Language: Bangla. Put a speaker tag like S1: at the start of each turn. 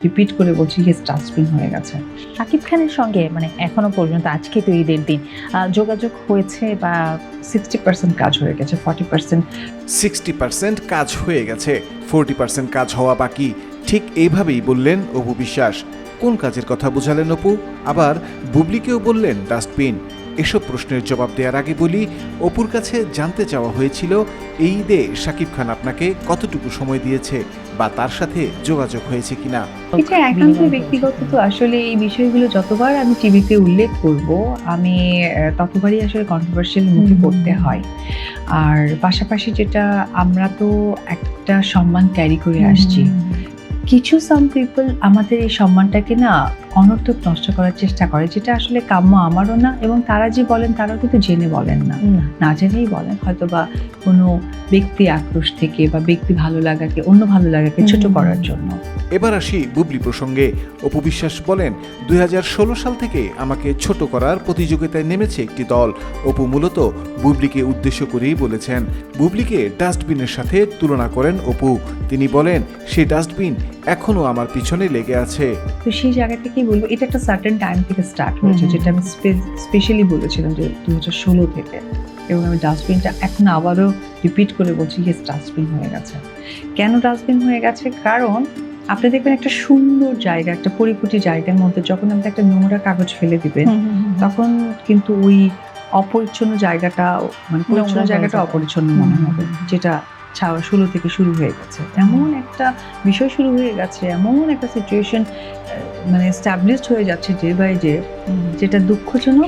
S1: রিপিট করে বলছি হিজ ডাস্টবিন হয়ে গেছে।
S2: শাকিব খানের সঙ্গে মানে এখনো পর্যন্ত, আজকে তো ঈদের দিন, যোগাযোগ হয়েছে বা
S1: 60% কাজ হয়ে গেছে, 40%
S3: 60% কাজ হয়ে গেছে, 40% কাজ হওয়া বাকি। ঠিক এইভাবেই বললেন অপু বিশ্বাস। কোন কাজের কথা বোঝালেন অপু? আবার বুবলিকেও বললেন ডাস্টবিন। এসব প্রশ্নের জবাব দেওয়ার আগে বলি, অপুর কাছে জানতে চাওয়া হয়েছিল এই ঈদে শাকিব খান আপনাকে কতটুকু সময় দিয়েছে বা তার সাথে যোগাযোগ হয়েছে কিনা।
S1: এটা একান্ত ব্যক্তিগত, তো আসলে এই বিষয়গুলো যতবার আমি টিভিতে উল্লেখ করব আমি ততবারই আসলে কন্ট্রোভার্সিয়াল মুখে পড়তে হয়। আর পাশাপাশি যেটা, আমরা তো একটা সম্মান ক্যারি করে আসছি। কিছু সাম পিপল আমাদের এই সম্মানটাকে না অনর্থক নষ্ট করার চেষ্টা করে, যেটা আসলে কাম্য আমারও না, এবং তারা যে বলেন তারাও কিন্তু জেনে বলেন না, না জেনেই বলেন, হয়তো বা কোনো ব্যক্তি আক্রোশ থেকে বা ব্যক্তি ভালো লাগাকে, অন্য ভালো লাগাকে ছোট করার জন্য।
S3: এবার আসি বুবলি প্রসঙ্গে। অপু বিশ্বাস বলেন, 2016 সাল থেকে আমাকে ছোট করার প্রতিযোগিতায় নেমেছে একটি দল। অপু মূলত বুবলিকে উদ্দেশ্য করেই বলেছেন। বুবলিকে ডাস্টবিনের সাথে তুলনা করেন অপু। তিনি বলেন, সেই ডাস্টবিন এখনো আমার পিছনে লেগে আছে।
S1: তো সেই জায়গা থেকেই বলবো, এটা একটা সার্টেন টাইম থেকে স্টার্ট হয়েছে, যেটা আমি স্পেশালি বলেছিলাম যে 2016 থেকে, এবং আমি ডাস্টবিনটা এখন আবারও রিপিট করে বলছি হিজ ডাস্টবিন হয়ে গেছে। কেন ডাস্টবিন হয়ে গেছে? কারণ আপনি দেখবেন একটা সুন্দর জায়গা, একটা পরিপুটি জায়গার মধ্যে যখন আপনি একটা নোংরা কাগজ ফেলে দিবেন, তখন কিন্তু ওই অপরিচ্ছন্ন জায়গাটা, মানে পরিচ্ছন্ন জায়গাটা অপরিচ্ছন্ন মনে হবে, যেটা 16 থেকে শুরু হয়ে গেছে। এমন একটা বিষয় শুরু হয়ে গেছে, এমন একটা সিচুয়েশন মানে এস্টাবলিশড হয়ে যাচ্ছে ডে বাই ডে, যেটা দুঃখজনক।